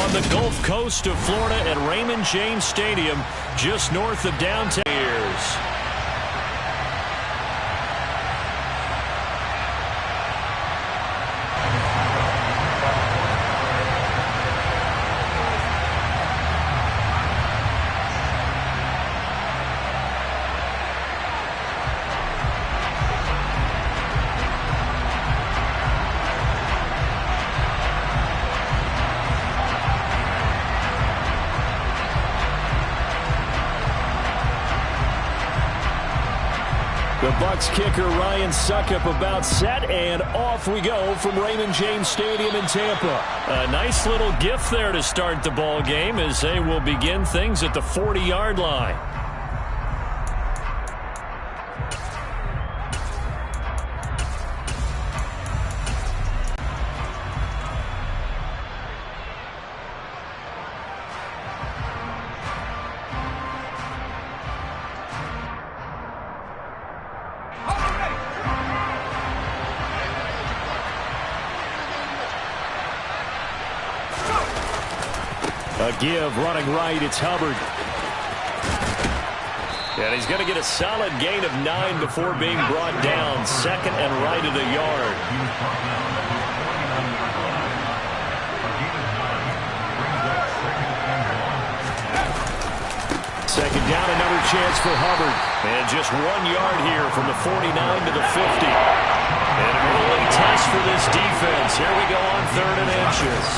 on the Gulf Coast of Florida at Raymond James Stadium, just north of downtown. The Bucs kicker Ryan Succop about set, and off we go from Raymond James Stadium in Tampa. A nice little gift there to start the ball game as they will begin things at the 40-yard line. A give, running right, it's Hubbard. And he's going to get a solid gain of 9 before being brought down. Second and right at a yard. Second down, another chance for Hubbard. And just 1 yard here from the 49 to the 50. And a early test for this defense. Here we go on 3rd and inches.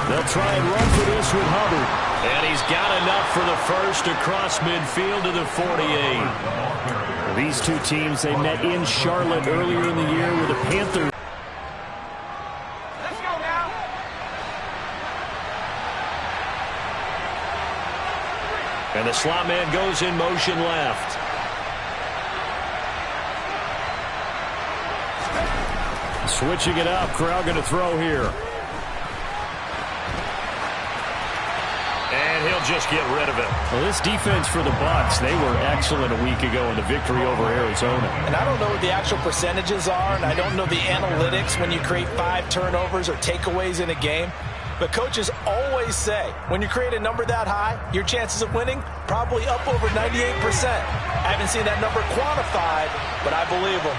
They'll try and run for this with Hubbard. And he's got enough for the first across midfield to the 48. These two teams, they met in Charlotte earlier in the year with the Panthers. Let's go now. And the slot man goes in motion left. Switching it up, Corral going to throw here. And he'll just get rid of it. Well, this defense for the Bucs, they were excellent a week ago in the victory over Arizona. And I don't know what the actual percentages are, and I don't know the analytics when you create 5 turnovers or takeaways in a game. But coaches always say, when you create a number that high, your chances of winning probably up over 98%. I haven't seen that number quantified, but I believe them.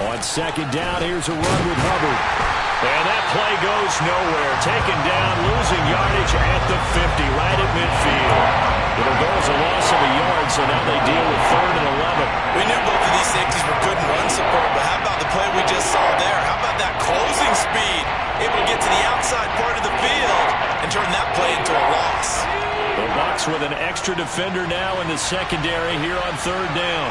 On second down, here's a run with Hubbard. And that play goes nowhere. Taken down, losing yardage at the 50, right at midfield. It'll go as a loss of a yard, so now they deal with 3rd and 11. We knew both of these safeties were good in run support, but how about the play we just saw there? How about that closing speed? Able to get to the outside part of the field and turn that play into a loss. The Bucs with an extra defender now in the secondary here on 3rd down.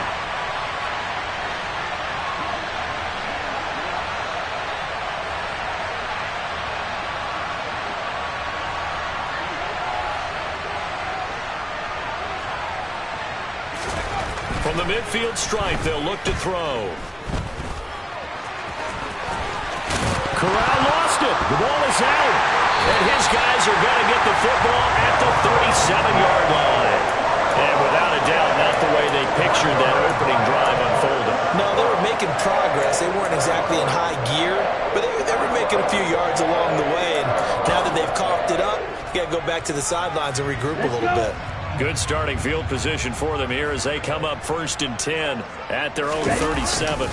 From the midfield stripe, they'll look to throw. Corral lost it. The ball is out. And his guys are going to get the football at the 37-yard line. And without a doubt, not the way they pictured that opening drive unfolding. No, they were making progress. They weren't exactly in high gear, but they were making a few yards along the way. And now that they've coughed it up, you got to go back to the sidelines and regroup a little bit. Good starting field position for them here as they come up 1st and 10 at their own 37.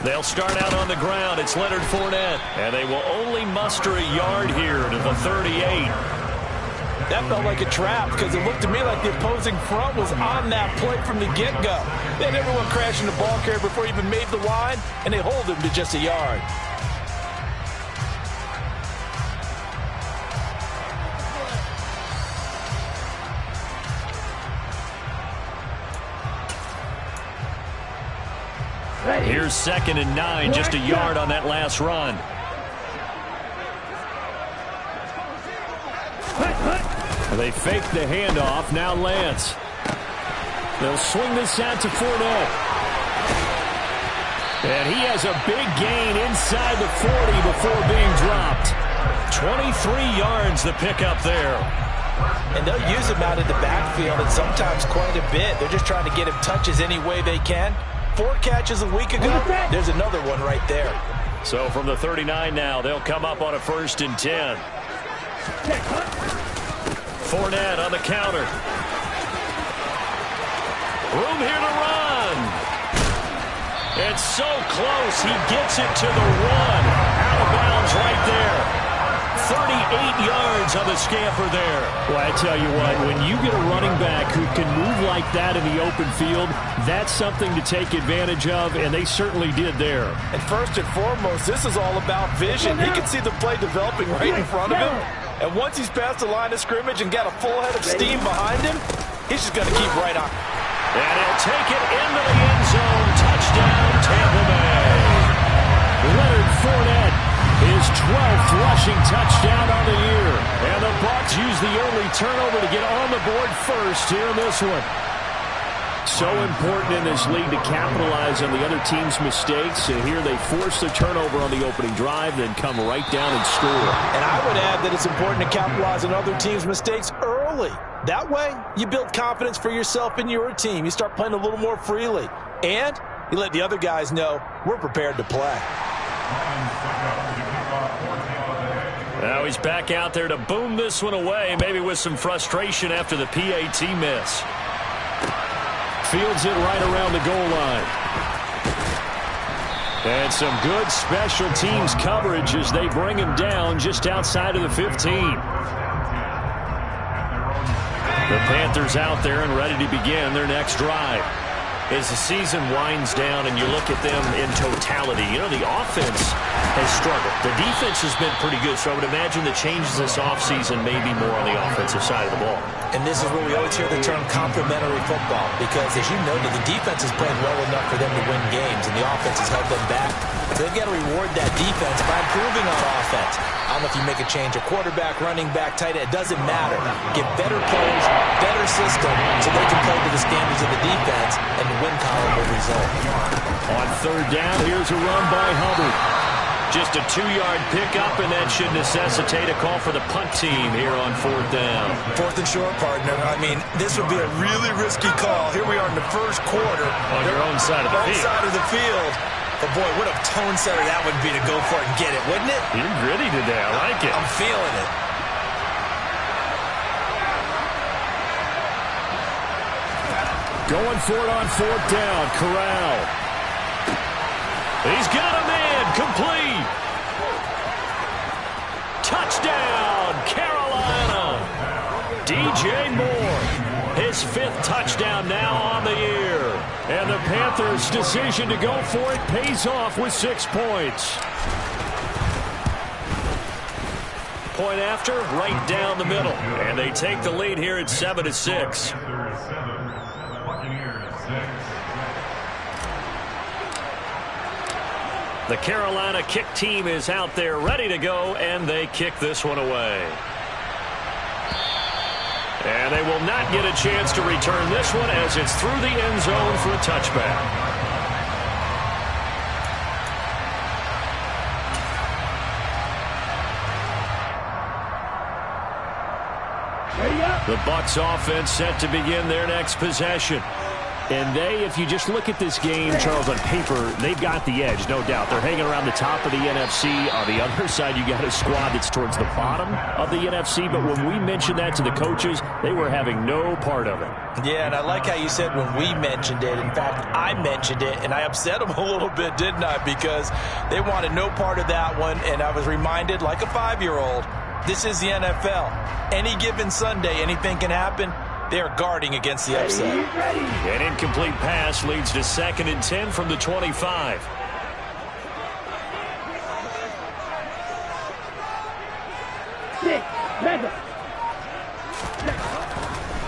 They'll start out on the ground. It's Leonard Fournette, and they will only muster a yard here to the 38. That felt like a trap because it looked to me like the opposing front was on that play from the get-go. They had everyone crashing the ball carrier before he even made the line, and they hold him to just a yard. Here's 2nd and 9, just a yard on that last run. They fake the handoff. Now Lance. They'll swing this out to Fournette. And he has a big gain inside the 40 before being dropped. 23 yards the pickup there. And they'll use him out of the backfield, and sometimes quite a bit. They're just trying to get him touches any way they can. 4 catches a week ago. There's another one right there. So from the 39 now, they'll come up on a 1st and 10. Fournette on the counter. Room here to run. It's so close. He gets it to the 1. Out of bounds right there. 38 yards on the scamper there. Well, I tell you what, when you get a running back who can move like that in the open field, that's something to take advantage of, and they certainly did there. And first and foremost, this is all about vision. He can see the play developing right in front of him. And once he's past the line of scrimmage and got a full head of steam behind him, he's just going to keep right on. And he'll take it into the end zone. Touchdown, Tampa Bay. Leonard Fournette, his 12th rushing touchdown on the year. And the Bucs use the early turnover to get on the board first here in this one. So important in this league to capitalize on the other team's mistakes. And here they force the turnover on the opening drive, then come right down and score. And I would add that it's important to capitalize on other teams' mistakes early. That way, you build confidence for yourself and your team. You start playing a little more freely. And you let the other guys know we're prepared to play. Now he's back out there to boom this one away, maybe with some frustration after the PAT miss. Fields it right around the goal line. And some good special teams coverage as they bring him down just outside of the 15. The Panthers out there and ready to begin their next drive. As the season winds down and you look at them in totality, you know, the offense has struggled. The defense has been pretty good, so I would imagine the changes this offseason may be more on the offensive side of the ball. And this is where we always hear the term complementary football, because as you noted, the defense has played well enough for them to win games, and the offense has held them back. So they've got to reward that defense by improving on offense. I don't know if you make a change, a quarterback, running back, tight end, it doesn't matter. Get better players, better system, so they can play to the standards of the defense, and the win column will result. On 3rd down, here's a run by Hubbard. Just a 2-yard pickup, and that should necessitate a call for the punt team here on 4th down. 4th and short, partner. I mean, this would be a really risky call. Here we are in the first quarter. On your own side of the field. Side of the field. But, boy, what a tone setter that would be to go for it and get it, wouldn't it? You're gritty today. I like it. I'm feeling it. Going for it on 4th down. Corral. He's got a man. Complete. Touchdown, Carolina. DJ Moore. His 5th touchdown now on the year. And the Panthers' decision to go for it pays off with 6 points. Point after, right down the middle. And they take the lead here at 7-6. The Carolina kick team is out there ready to go, and they kick this one away. And they will not get a chance to return this one as it's through the end zone for a touchback. The Bucs offense set to begin their next possession. And they, if you just look at this game, Charles, on paper, they've got the edge, no doubt. They're hanging around the top of the NFC. On the other side, you got a squad that's towards the bottom of the NFC. But when we mentioned that to the coaches, they were having no part of it. Yeah, and I like how you said when we mentioned it. In fact, I mentioned it, and I upset them a little bit, didn't I? Because they wanted no part of that one, and I was reminded, like a 5-year-old, this is the NFL. Any given Sunday, anything can happen. They're guarding against the upset. An incomplete pass leads to 2nd and 10 from the 25.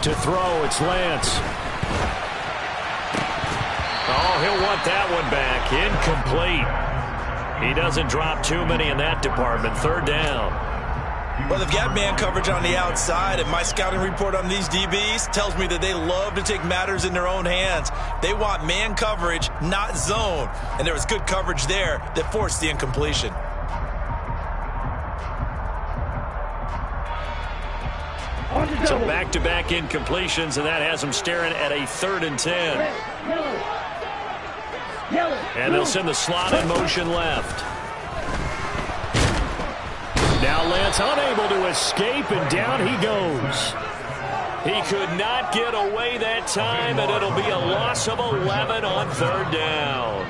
To throw, it's Lance. Oh, he'll want that one back. Incomplete. He doesn't drop too many in that department. 3rd down. Well, they've got man coverage on the outside, and my scouting report on these DBs tells me that they love to take matters in their own hands. They want man coverage, not zone. And there was good coverage there that forced the incompletion. So back-to-back incompletions, and that has them staring at a 3rd and 10. And they'll send the slot in motion left. Lance unable to escape, and down he goes. He could not get away that time, and it'll be a loss of 11 on 3rd down.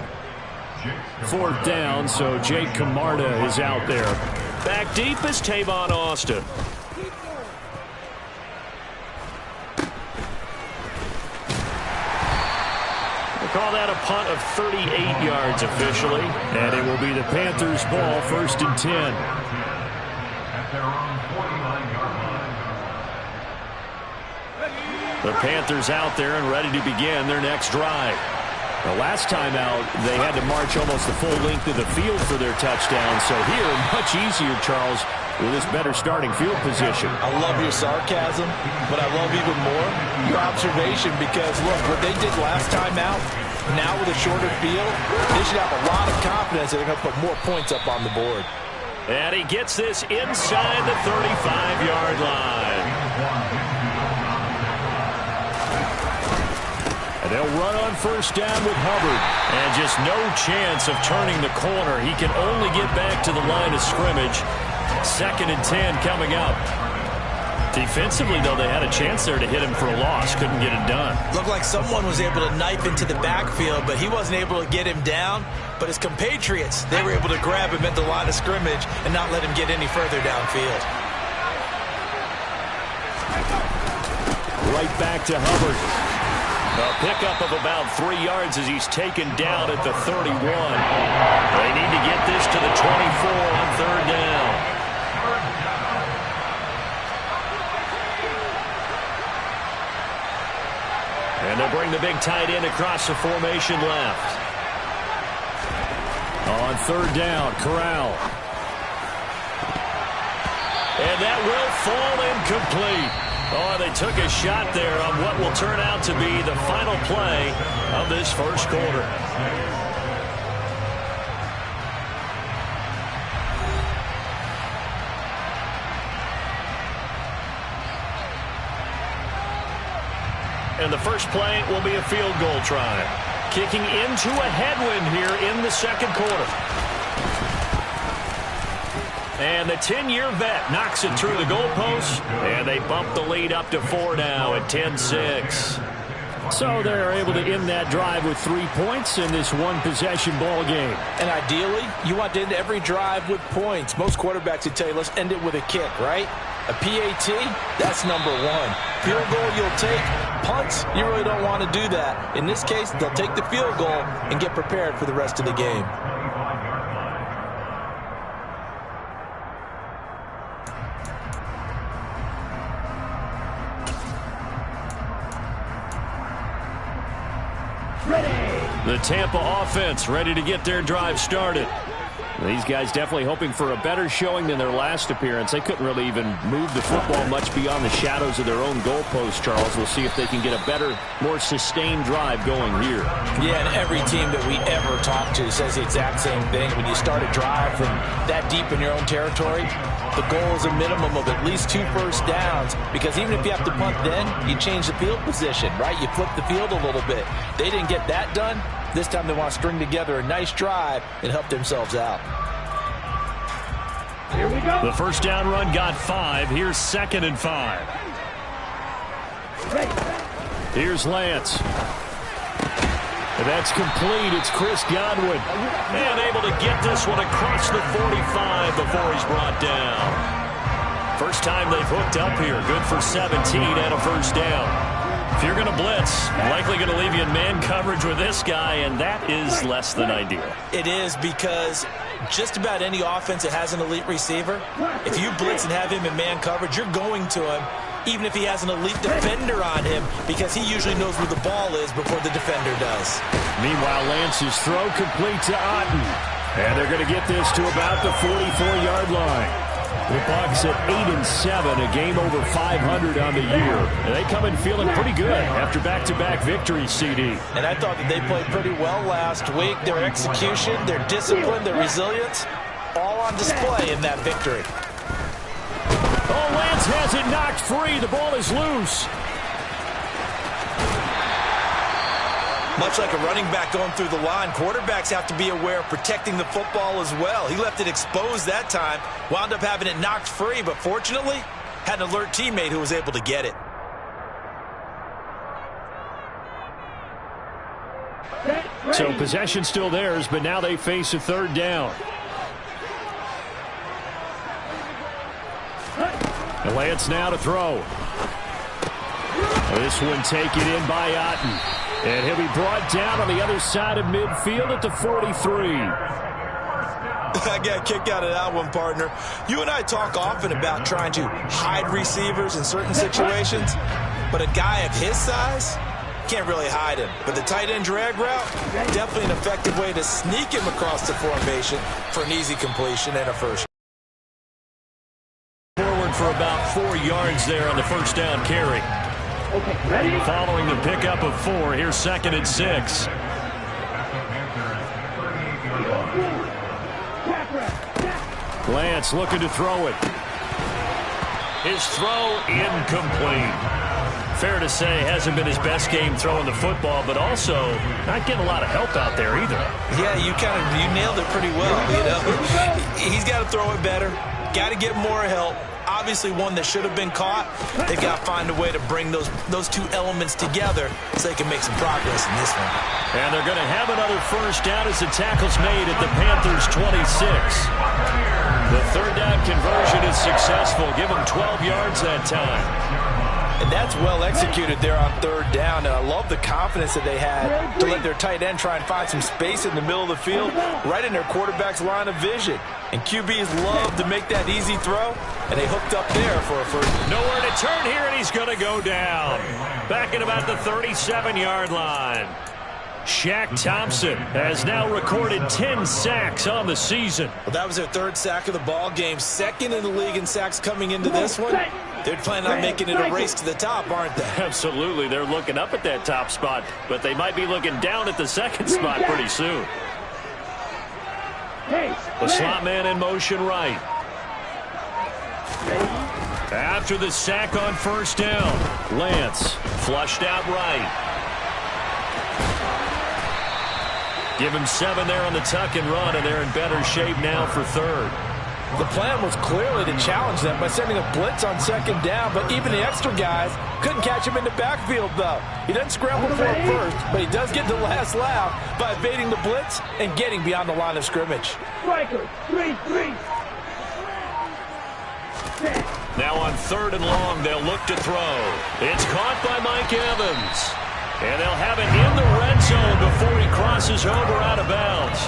4th down, so Jake Camarda is out there. Back deep is Tavon Austin. We'll call that a punt of 38 yards officially, and it will be the Panthers' ball, 1st and 10. The Panthers out there and ready to begin their next drive. The last time out, they had to march almost the full length of the field for their touchdown. So here, much easier, Charles, with this better starting field position. I love your sarcasm, but I love even more your observation because, look, what they did last time out, now with a shorter field, they should have a lot of confidence that they're going to put more points up on the board. And he gets this inside the 35-yard line. And they'll run on 1st down with Hubbard. And just no chance of turning the corner. He can only get back to the line of scrimmage. 2nd and 10 coming up. Defensively, though, they had a chance there to hit him for a loss. Couldn't get it done. Looked like someone was able to knife into the backfield, but he wasn't able to get him down. But his compatriots, they were able to grab him at the line of scrimmage and not let him get any further downfield. Right back to Hubbard. A pickup of about 3 yards as he's taken down at the 31. They need to get this to the 24 on 3rd down. And they'll bring the big tight end across the formation left. On 3rd down, Corral. And that will fall incomplete. Oh, they took a shot there on what will turn out to be the final play of this 1st quarter. And the first play will be a field goal try. Kicking into a headwind here in the 2nd quarter. And the 10-year vet knocks it through the goalpost, and they bump the lead up to 4 now at 10-6. So they're able to end that drive with 3 points in this one-possession ball game. And ideally, you want to end every drive with points. Most quarterbacks would tell you, let's end it with a kick, right? A PAT, that's number 1. Field goal you'll take. Punts, you really don't want to do that. In this case, they'll take the field goal and get prepared for the rest of the game. The Tampa offense ready to get their drive started. These guys definitely hoping for a better showing than their last appearance. They couldn't really even move the football much beyond the shadows of their own goalpost, Charles. We'll see if they can get a better, more sustained drive going here. Yeah, and every team that we ever talk to says the exact same thing. When you start a drive from that deep in your own territory, the goal is a minimum of at least 2 first downs, because even if you have to punt then, you change the field position, right? You flip the field a little bit. They didn't get that done. This time they want to string together a nice drive and help themselves out. Here we go. The first down run got 5. Here's 2nd and 5. Here's Lance. And that's complete. It's Chris Godwin. And able to get this one across the 45 before he's brought down. First time they've hooked up here. Good for 17 and a first down. If you're going to blitz, likely going to leave you in man coverage with this guy, and that is less than ideal. It is, because just about any offense that has an elite receiver, if you blitz and have him in man coverage, you're going to him, even if he has an elite defender on him, because he usually knows where the ball is before the defender does. Meanwhile, Lance's throw complete to Otten. And they're going to get this to about the 44-yard line. The Bucs at 8-7, a game over 500 on the year. And they come in feeling pretty good after back-to-back victories, CD. And I thought that they played pretty well last week. Their execution, their discipline, their resilience, all on display in that victory. Oh, Lance has it knocked free. The ball is loose. Much like a running back going through the line, quarterbacks have to be aware of protecting the football as well. He left it exposed that time, wound up having it knocked free, but fortunately, had an alert teammate who was able to get it. So possession still theirs, but now they face a third down. And Lance now to throw. This one taken in by Otten. And he'll be brought down on the other side of midfield at the 43. I got a kick out of that one, partner. You and I talk often about trying to hide receivers in certain situations, but a guy of his size can't really hide him. But the tight end drag route, definitely an effective way to sneak him across the formation for an easy completion and a first. Forward for about 4 yards there on the first down carry. Okay, ready? Following the pickup of 4, here's 2nd and 6. Lance looking to throw it. His throw incomplete. Fair to say, hasn't been his best game throwing the football, but also not getting a lot of help out there either. Yeah, you nailed it pretty well, you know. He's got to throw it better. Got to get more help. Obviously one that should have been caught. They've got to find a way to bring those two elements together so they can make some progress in this one. And they're going to have another first down as the tackle's made at the Panthers' 26. The third down conversion is successful. Give them 12 yards that time. And that's well executed there on third down. And I love the confidence that they had to let their tight end try and find some space in the middle of the field, right in their quarterback's line of vision. And QBs love to make that easy throw, and they hooked up there for a first. Nowhere to turn here, and he's going to go down. Back at about the 37-yard line. Shaq Thompson has now recorded 10 sacks on the season. Well, that was their 3rd sack of the ball game. 2nd in the league in sacks coming into this one. They're planning on making it a race to the top, aren't they? Absolutely. They're looking up at that top spot, but they might be looking down at the 2nd spot pretty soon. The slot man in motion right. After the sack on first down, Lance flushed out right. Give him 7 there on the tuck and run, and they're in better shape now for third. The plan was clearly to challenge them by sending a blitz on 2nd down, but even the extra guys couldn't catch him in the backfield, though. He doesn't scramble for it first, but he does get the last laugh by evading the blitz and getting beyond the line of scrimmage. Striker, 3-3. Now on 3rd and long, they'll look to throw. It's caught by Mike Evans. And they'll have it in the red zone before he crosses over out of bounds.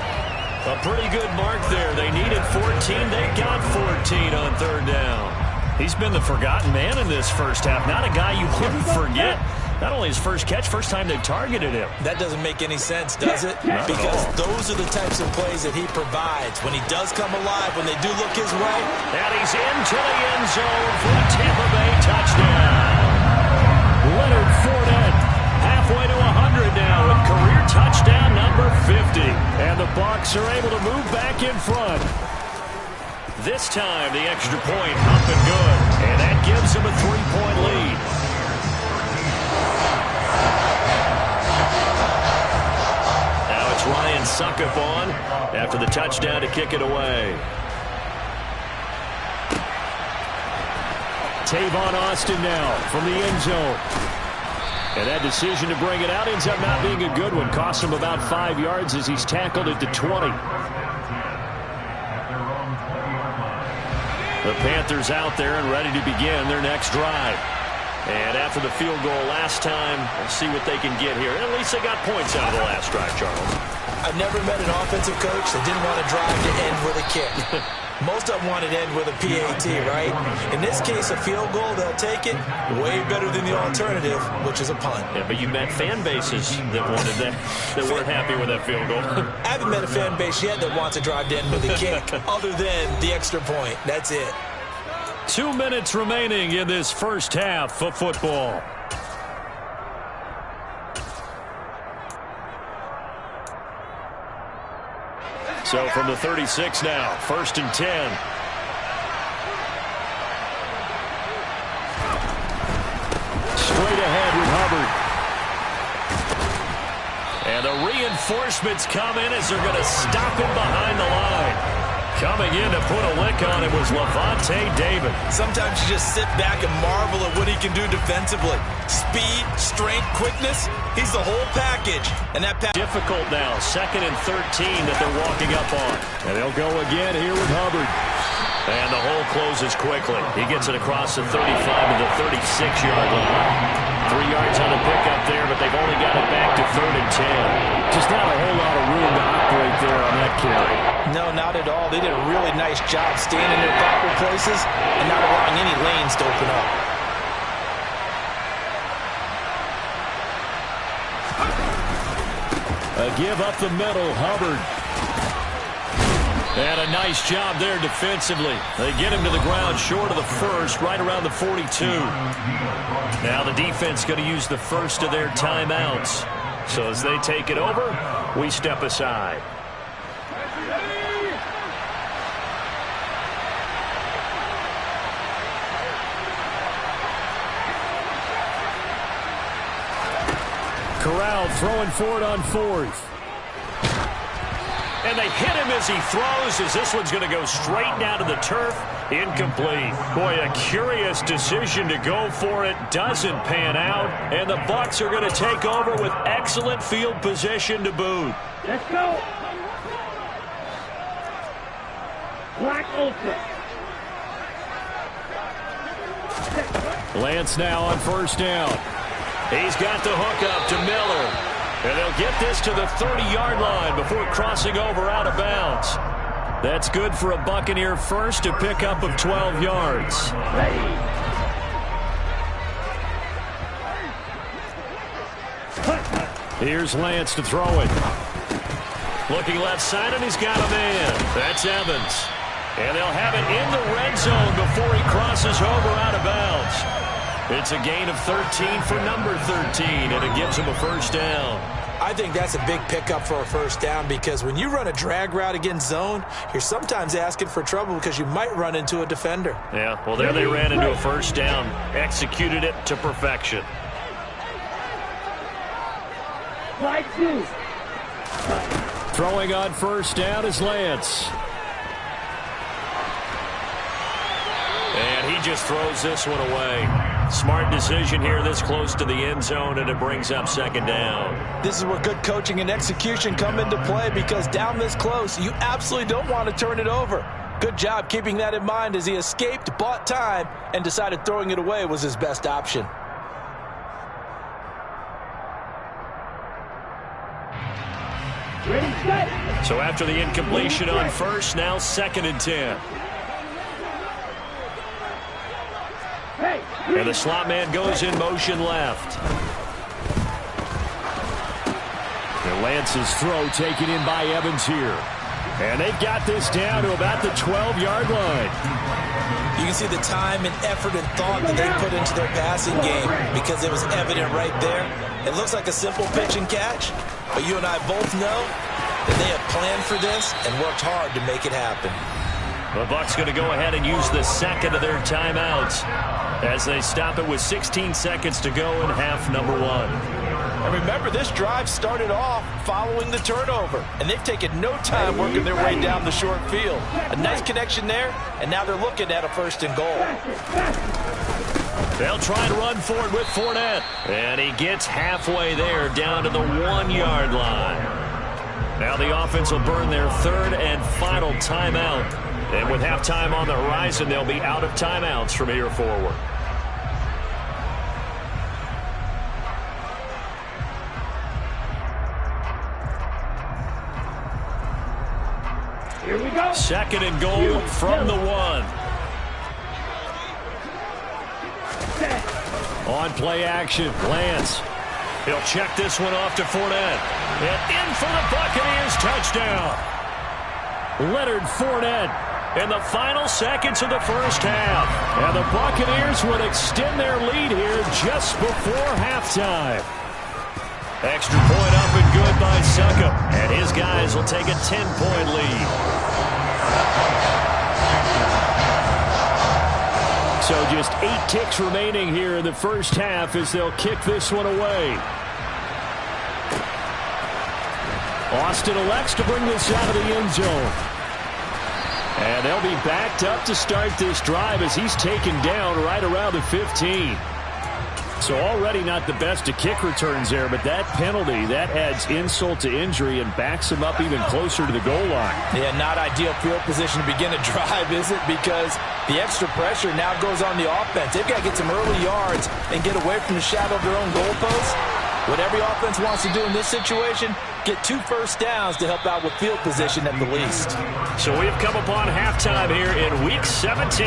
A pretty good mark there. They needed 14. They got 14 on 3rd down. He's been the forgotten man in this first half. Not a guy you wouldn't forget. Not only his first catch, first time they've targeted him. That doesn't make any sense, does it? Not because those are the types of plays that he provides. When he does come alive, when they do look his way. And he's into the end zone for a Tampa Bay touchdown. Leonard Fournette halfway to 100 now with career touchdown number 50. And the Bucs are able to move back in front. This time the extra point up and good. And that gives them a 3-point lead. Now it's Ryan Suckup on after the touchdown to kick it away. Tavon Austin now from the end zone. And that decision to bring it out ends up not being a good one. Cost him about 5 yards as he's tackled at the 20. The Panthers out there and ready to begin their next drive. And after the field goal last time, we'll see what they can get here. At least they got points out of the last drive, Charles. I've never met an offensive coach that didn't want to drive to end with a kick. Most of them want to end with a PAT, right? In this case, a field goal, they'll take it. Way better than the alternative, which is a punt. Yeah, but you met fan bases that wanted that weren't happy with that field goal. I haven't met a fan base yet that wants to drive to end with a kick, other than the extra point. That's it. 2 minutes remaining in this first half of football. So from the 36 now, 1st and 10. Straight ahead with Hubbard. reinforcements come in as they're going to stop him behind the line. Coming in to put a lick on it was Levante David. Sometimes you just sit back and marvel at what he can do defensively. Speed, strength, quickness, he's the whole package. And that difficult now, 2nd and 13 that they're walking up on. And they'll go again here with Hubbard. And the hole closes quickly. He gets it across the 35 to the 36-yard line. 3 yards on the pickup there, but they've only got it back to 3rd and 10. Just not a whole lot of room to operate there on that carry. No, not at all. They did a really nice job staying in their proper places and not allowing any lanes to open up. A give up the middle, Hubbard. And a nice job there defensively. They get him to the ground short of the first, right around the 42. Now the defense going to use the first of their timeouts. So as they take it over, we step aside. Corral throwing for it on 4th. And they hit him as he throws, as this one's going to go straight down to the turf. Incomplete. Boy, a curious decision to go for it. Doesn't pan out. And the Bucs are going to take over with excellent field position to boot. Let's go. Black Ultra. Lance now on 1st down. He's got the hook up to Miller. And they'll get this to the 30-yard line before crossing over out of bounds. That's good for a Buccaneer first, to pick up of 12 yards. Here's Lance to throw it. Looking left side, and he's got a man. That's Evans. And they'll have it in the red zone before he crosses over out of bounds. It's a gain of 13 for number 13, and it gives him a 1st down. I think that's a big pickup for a 1st down, because when you run a drag route against zone, you're sometimes asking for trouble because you might run into a defender. Yeah, well, there they ran into a 1st down, executed it to perfection. Throwing on 1st down is Lance. And he just throws this one away. Smart decision here this close to the end zone, and it brings up 2nd down. This is where good coaching and execution come into play, because down this close, you absolutely don't want to turn it over. Good job keeping that in mind as he escaped, bought time, and decided throwing it away was his best option. So after the incompletion on 1st, now 2nd and 10. And the slot man goes in motion left. And Lance's throw taken in by Evans here. And they've got this down to about the 12-yard line. You can see the time and effort and thought that they put into their passing game, because it was evident right there. It looks like a simple pitch and catch, but you and I both know that they have planned for this and worked hard to make it happen. The Bucs going to go ahead and use the 2nd of their timeouts as they stop it with 16 seconds to go in half number 1. And remember, this drive started off following the turnover, and they've taken no time working their way down the short field. A nice connection there, and now they're looking at a 1st and goal. They'll try to run for it with Fournette. And he gets halfway there, down to the 1-yard line. Now the offense will burn their 3rd and final timeout. And with halftime on the horizon, they'll be out of timeouts from here forward. Here we go. 2nd and goal from the 1. On play action, Lance. He'll check this one off to Fournette. And in for the Buccaneers touchdown. Leonard Fournette in the final seconds of the 1st half. And the Buccaneers would extend their lead here just before halftime. Extra point up and good by Succop. And his guys will take a 10-point lead. So just 8 ticks remaining here in the 1st half as they'll kick this one away. Austin elects to bring this out of the end zone. And they'll be backed up to start this drive as he's taken down right around the 15. So already not the best of kick returns there, but that penalty, that adds insult to injury and backs him up even closer to the goal line. Yeah, not ideal field position to begin a drive, is it? Because the extra pressure now goes on the offense. They've got to get some early yards and get away from the shadow of their own goalposts. What every offense wants to do in this situation, get 2 first downs to help out with field position at the least. So we've come upon halftime here in Week 17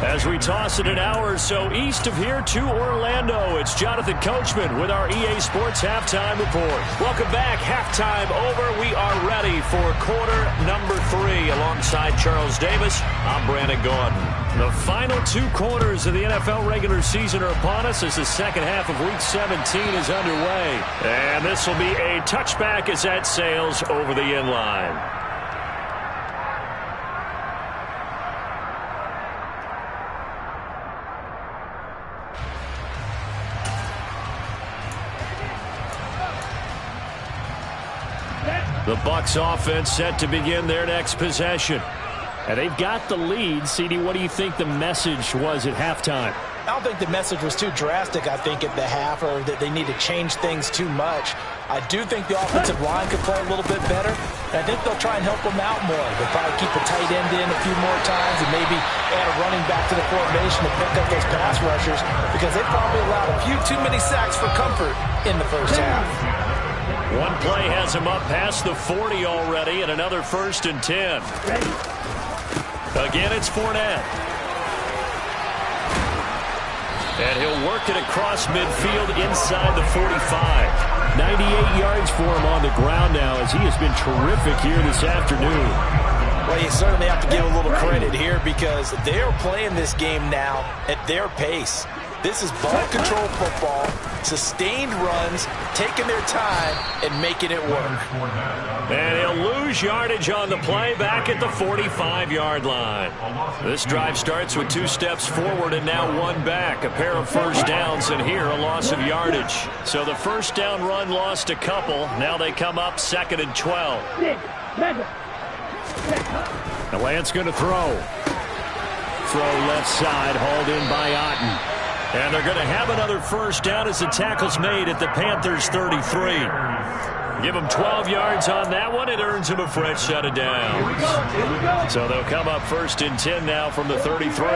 as we toss it an hour or so east of here to Orlando. It's Jonathan Coachman with our EA Sports Halftime Report. Welcome back. Halftime over. We are ready for quarter number 3 alongside Charles Davis. I'm Brandon Gordon. The final 2 quarters of the NFL regular season are upon us as the second half of Week 17 is underway. And this will be a touchback as that sails over the end line. The Bucs offense set to begin their next possession. And they've got the lead. CD, what do you think the message was at halftime? I don't think the message was too drastic, I think, at the half, or that they need to change things too much. I do think the offensive line could play a little bit better. And I think they'll try and help them out more. They'll probably keep a tight end in a few more times and maybe add a running back to the formation to pick up those pass rushers, because they probably allowed a few too many sacks for comfort in the first half. One play has him up past the 40 already, and another 1st and 10. Again, it's Fournette. And he'll work it across midfield inside the 45. 98 yards for him on the ground now as he has been terrific here this afternoon. Well, you certainly have to give a little credit here because they're playing this game now at their pace. This is ball control football, sustained runs, taking their time, and making it work. And he'll lose yardage on the play back at the 45-yard line. This drive starts with 2 steps forward and now 1 back. A pair of first downs, and here a loss of yardage. So the first down run lost a couple. Now they come up 2nd and 12. The Lance going to throw. Throw left side, hauled in by Otten. And they're going to have another first down as the tackle's made at the Panthers' 33. Give them 12 yards on that one. It earns them a fresh set of downs. So they'll come up 1st and 10 now from the 33.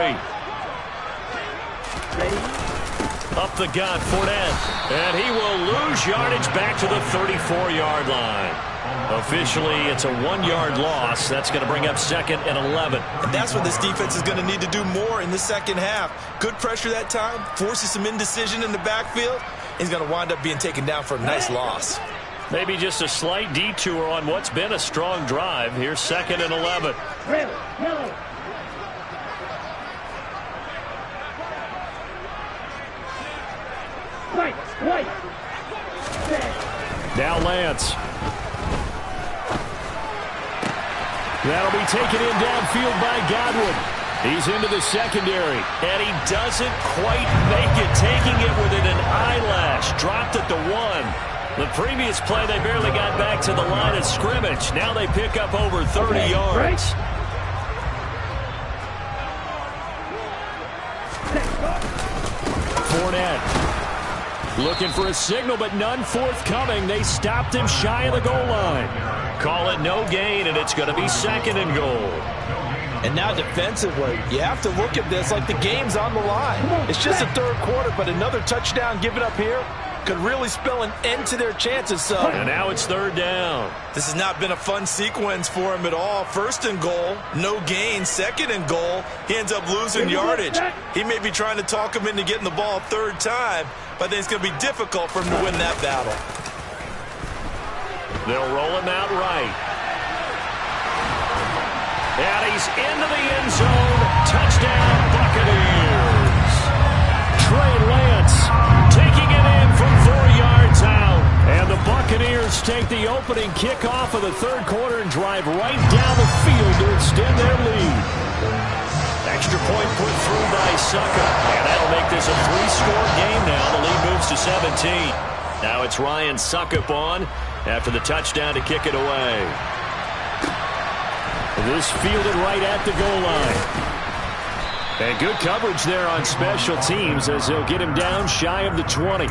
Up the gut, Fournette. And he will lose yardage back to the 34-yard line. Officially, it's a 1-yard loss. That's going to bring up 2nd and 11. And that's what this defense is going to need to do more in the second half. Good pressure that time, forces some indecision in the backfield. He's going to wind up being taken down for a nice loss. Maybe just a slight detour on what's been a strong drive. Here's 2nd and 11. Now Lance. That'll be taken in downfield by Godwin. He's into the secondary, and he doesn't quite make it, taking it within an eyelash. Dropped at the 1. The previous play, they barely got back to the line of scrimmage. Now they pick up over 30 yards. Fournette looking for a signal, but none forthcoming. They stopped him shy of the goal line. Call it no gain, and it's going to be 2nd and goal. And now defensively, you have to look at this like the game's on the line. It's just the 3rd quarter, but another touchdown given up here could really spell an end to their chances. So. And now it's 3rd down. This has not been a fun sequence for him at all. 1st and goal, no gain. 2nd and goal, he ends up losing yardage. He may be trying to talk him into getting the ball 3rd time, but I think it's going to be difficult for him to win that battle. They'll roll him out right. And he's into the end zone. Touchdown, Buccaneers. Trey Lance taking it in from 4 yards out. And the Buccaneers take the opening kickoff of the 3rd quarter and drive right down the field to extend their lead. Extra point put through by Succa. And that'll make this a 3-score game now. The lead moves to 17. Now it's Ryan Suckup on. after the touchdown to kick it away. This fielded right at the goal line. And good coverage there on special teams as they'll get him down shy of the 20.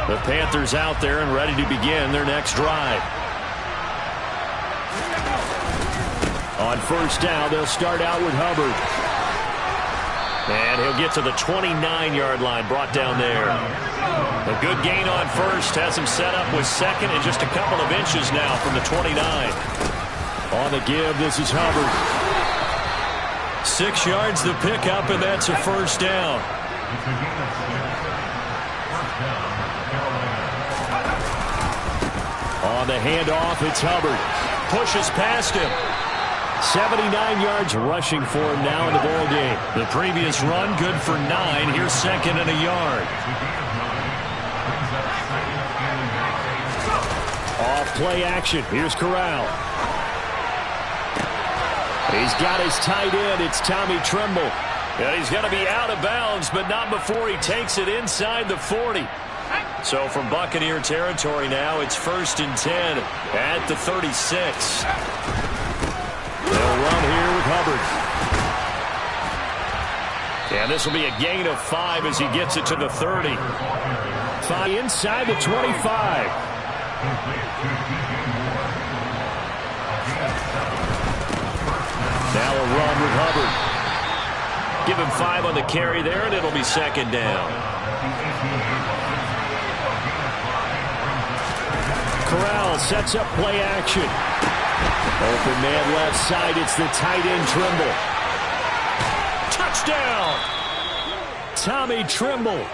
The Panthers out there and ready to begin their next drive. On first down, they'll start out with Hubbard. And he'll get to the 29-yard line, brought down there. A good gain on first, has him set up with second and just a couple of inches now from the 29. On the give, this is Hubbard. 6 yards the pickup, and that's a first down. On the handoff, it's Hubbard. Pushes past him. 79 yards rushing for him now in the ball game. The previous run good for 9. Here's second and a yard. Off play action. Here's Corral. He's got his tight end. It's Tommy Tremble. And he's going to be out of bounds, but not before he takes it inside the 40. So from Buccaneer territory now, it's 1st and 10 at the 36. They'll run here with Hubbard. And this will be a gain of 5 as he gets it to the 30. Inside the 25. Now a run with Hubbard. Give him 5 on the carry there, and it'll be second down. Corral sets up play action. Open man left side. It's the tight end Trimble. Touchdown! Tommy Trimble.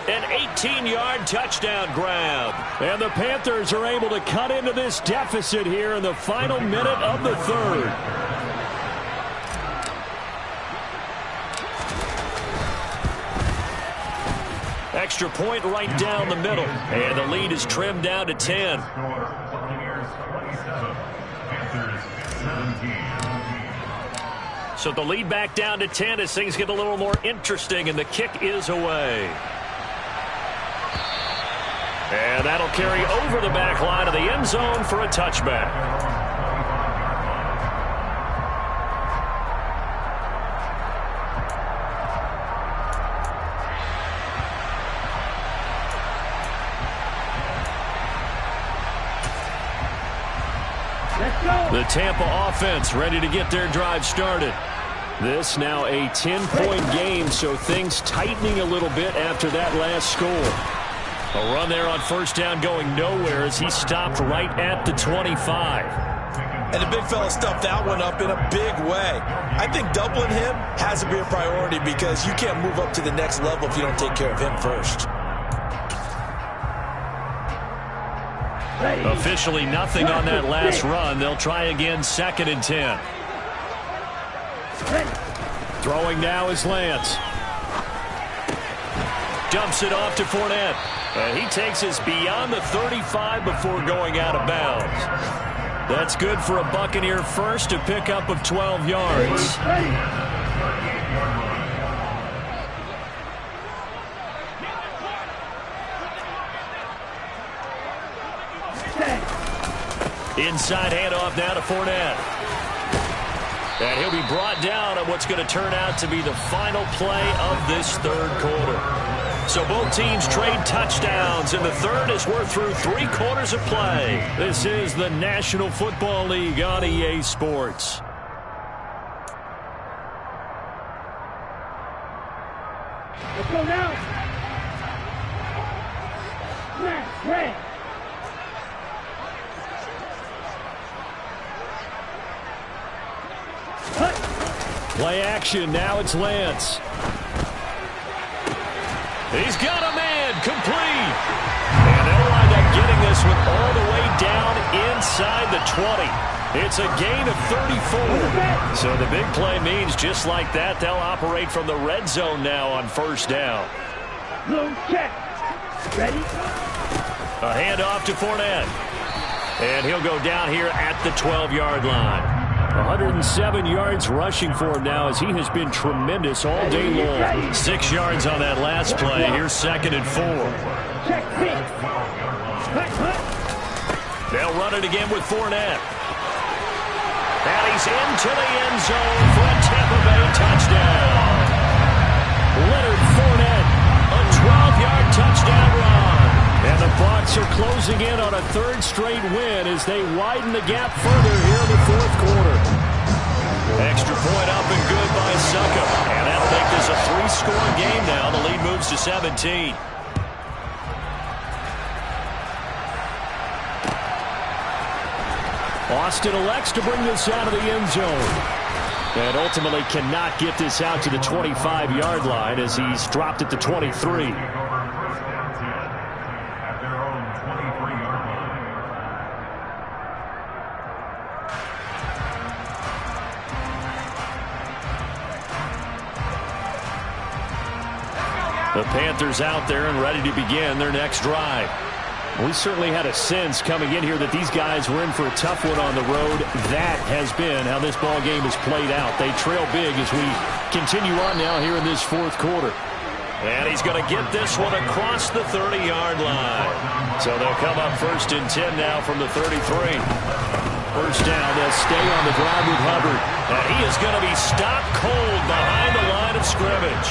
An 18-yard touchdown grab. And the Panthers are able to cut into this deficit here in the final minute of the third. Extra point right down the middle. And the lead is trimmed down to 10. So the lead back down to 10 as things get a little more interesting, and the kick is away. And that'll carry over the back line of the end zone for a touchback. The Tampa offense ready to get their drive started. This now a 10-point game, so things tightening a little bit after that last score. A run there on first down going nowhere as he stopped right at the 25. And the big fella stuffed that one up in a big way. I think doubling him has to be a priority because you can't move up to the next level if you don't take care of him first. Officially nothing on that last run. They'll try again, 2nd and 10. Throwing now is Lance. Dumps it off to Fournette. And he takes us beyond the 35 before going out of bounds. That's good for a Buccaneer first, a pickup of 12 yards. Inside handoff now to Fournette. And he'll be brought down on what's going to turn out to be the final play of this third quarter. So both teams trade touchdowns in the third as we're through 3 quarters of play. This is the National Football League on EA Sports. Let's go now. Smash, red. Play action. Now it's Lance. He's got a man complete. And they'll wind up getting this one all the way down inside the 20. It's a gain of 34. So the big play means just like that, they'll operate from the red zone now on first down. Blue check. Ready? A handoff to Fournette. And he'll go down here at the 12-yard line. 107 yards rushing for him now as he has been tremendous all day long. 6 yards on that last play. Here's 2nd and 4. Check 6. Hut. They'll run it again with Fournette. And he's into the end zone for a Tampa Bay touchdown. Leonard Fournette, a 12-yard touchdown run. And the Bucs are closing in on a 3rd straight win as they widen the gap further here in the 4th quarter. Extra point up and good by Suckup. And that'll make this a 3-score game now. The lead moves to 17. Austin elects to bring this out of the end zone. And ultimately cannot get this out to the 25-yard line as he's dropped at the 23. The Panthers out there and ready to begin their next drive. We certainly had a sense coming in here that these guys were in for a tough one on the road. That has been how this ball game has played out. They trail big as we continue on now here in this 4th quarter. And he's going to get this one across the 30-yard line. So they'll come up 1st and 10 now from the 33. First down, they'll stay on the ground with Hubbard. And he is going to be stopped cold behind the line of scrimmage.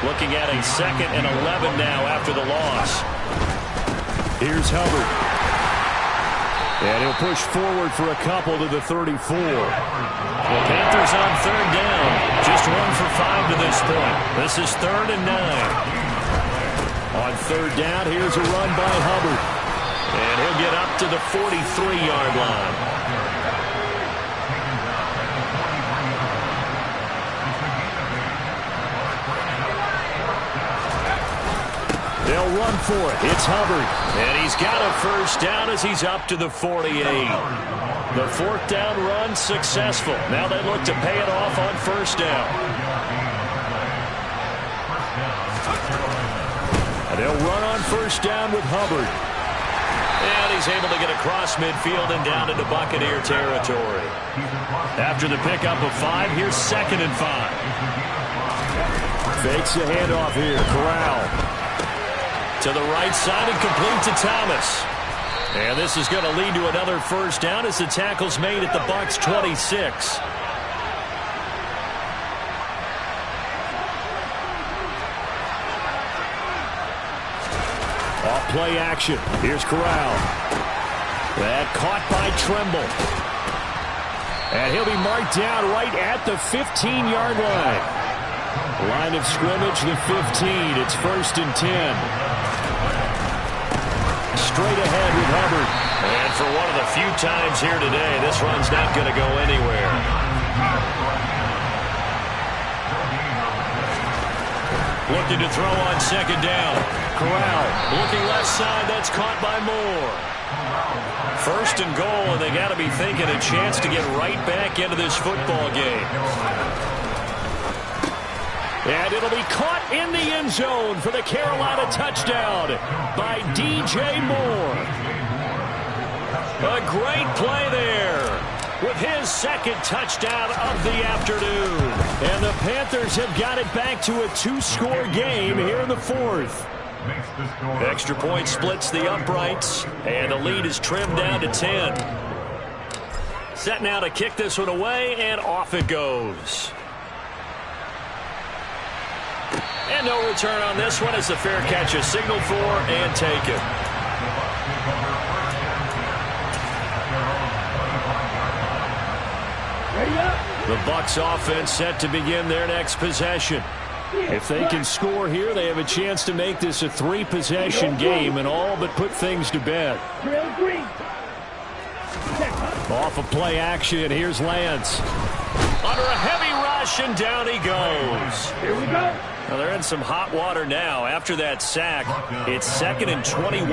Looking at a 2nd and 11 now after the loss. Here's Hubbard. And he'll push forward for a couple to the 34. The Panthers on 3rd down. Just 1 for 5 to this point. This is 3rd and 9. On 3rd down, here's a run by Hubbard. And he'll get up to the 43-yard line. They'll run for it. It's Hubbard. And he's got a first down as he's up to the 48. The 4th down run successful. Now they look to pay it off on 1st down. And they'll run on 1st down with Hubbard. And he's able to get across midfield and down into Buccaneer territory. After the pickup of 5, here's 2nd and 5. Fakes the handoff here. Corral. To the right side and complete to Thomas. And this is going to lead to another first down as the tackle's made at the Bucs 26. Off play action. Here's Corral. That caught by Tremble. And he'll be marked down right at the 15-yard line. Line of scrimmage, the 15. It's 1st and 10. Straight ahead with Hubbard. And for one of the few times here today, this run's not going to go anywhere. Looking to throw on 2nd down. Corral looking left side. That's caught by Moore. 1st and goal, and they got to be thinking a chance to get right back into this football game. And it'll be caught in the end zone for the Carolina touchdown by DJ Moore. A great play there with his 2nd touchdown of the afternoon. And the Panthers have got it back to a 2-score game here in the 4th. Extra point splits the uprights, and the lead is trimmed down to 10. Set now to kick this one away, and off it goes. And no return on this one as the fair catch is signaled for and taken. The Bucs offense set to begin their next possession. If they can score here, they have a chance to make this a 3-possession game and all but put things to bed. Off of play action, here's Lance. Under a heavy rush, and down he goes. Here we go. Well, they're in some hot water now. After that sack, it's 2nd and 21.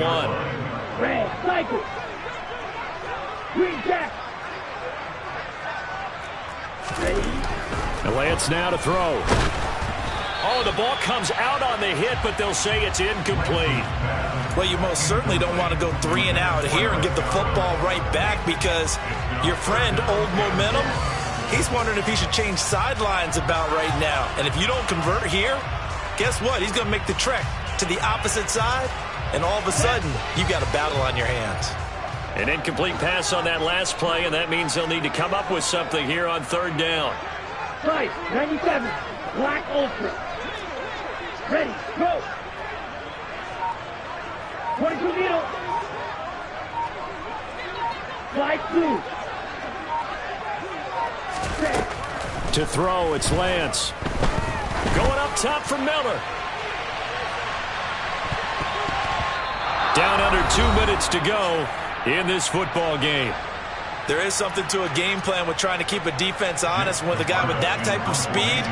Red, cycle. Green jack. And Lance now to throw. Oh, the ball comes out on the hit, but they'll say it's incomplete. Well, you most certainly don't want to go 3 and out here and give the football right back because your friend, Old Momentum, He's wondering if he should change sidelines about right now. And if you don't convert here, guess what? He's going to make the trek to the opposite side, and all of a sudden, you've got a battle on your hands. An incomplete pass on that last play, and that means they'll need to come up with something here on third down. Price, 97, Black Ultra. Ready, go. 22 needle. Fly blue. To throw, it's Lance. Going up top for Miller. Down under 2 minutes to go in this football game. There is something to a game plan with trying to keep a defense honest. With a guy with that type of speed,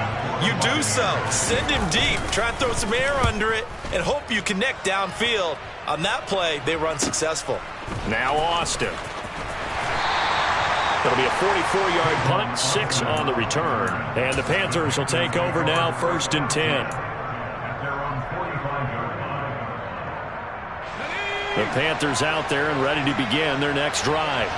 you do so. Send him deep. Try and throw some air under it and hope you connect downfield. On that play, they were unsuccessful. Now Austin. It'll be a 44-yard punt, 6 on the return. And the Panthers will take over now, 1st and 10. The Panthers out there and ready to begin their next drive.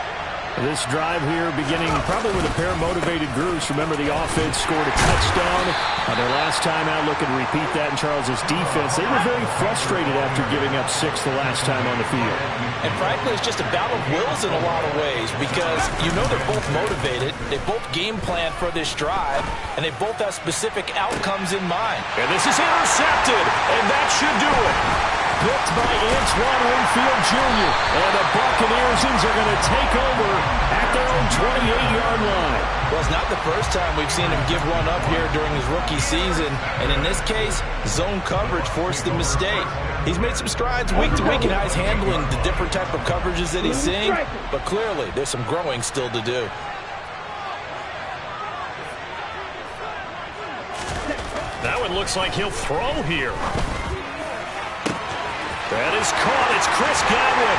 This drive here beginning probably with a pair of motivated groups. Remember, the offense scored a touchdown on their last time out. Looking to repeat that in Charles's defense. They were very frustrated after giving up 6 the last time on the field. And frankly, it's just a battle of wills in a lot of ways because you know they're both motivated. They both game plan for this drive, and they both have specific outcomes in mind. And this is intercepted, and that should do it. Picked by Antoine Winfield Jr. And the Buccaneers are going to take over at their own 28-yard line. Well, it's not the first time we've seen him give one up here during his rookie season. And in this case, zone coverage forced the mistake. He's made some strides week to week in how he's handling the different type of coverages that he's seeing. But clearly, there's some growing still to do. That one looks like he'll throw here. That is caught. It's Chris Godwin.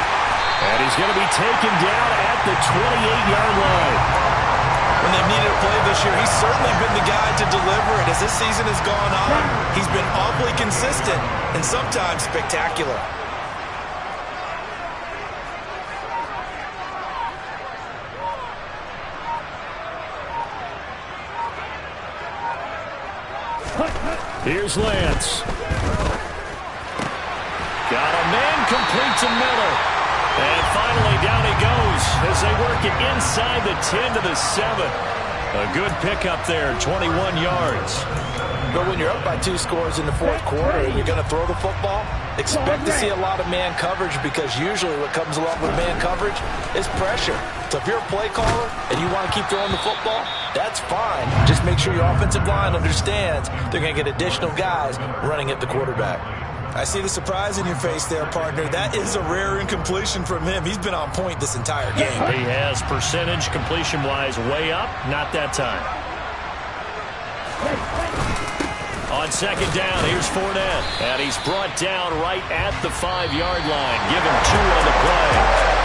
And he's going to be taken down at the 28-yard line. When they've needed a play this year, he's certainly been the guy to deliver it. As this season has gone on, he's been awfully consistent and sometimes spectacular. Here's Lance. Got a man complete to Miller. And finally down he goes as they work it inside the 10 to the 7. A good pickup there, 21 yards. But when you're up by 2 scores in the fourth quarter and you're going to throw the football, expect to see a lot of man coverage because usually what comes along with man coverage is pressure. So if you're a play caller and you want to keep throwing the football, that's fine. Just make sure your offensive line understands they're going to get additional guys running at the quarterback. I see the surprise in your face there, partner. That is a rare incompletion from him. He's been on point this entire game. He has percentage completion-wise way up. Not that time. On second down, here's Fournette. And he's brought down right at the 5-yard line. Give him 2 on the play.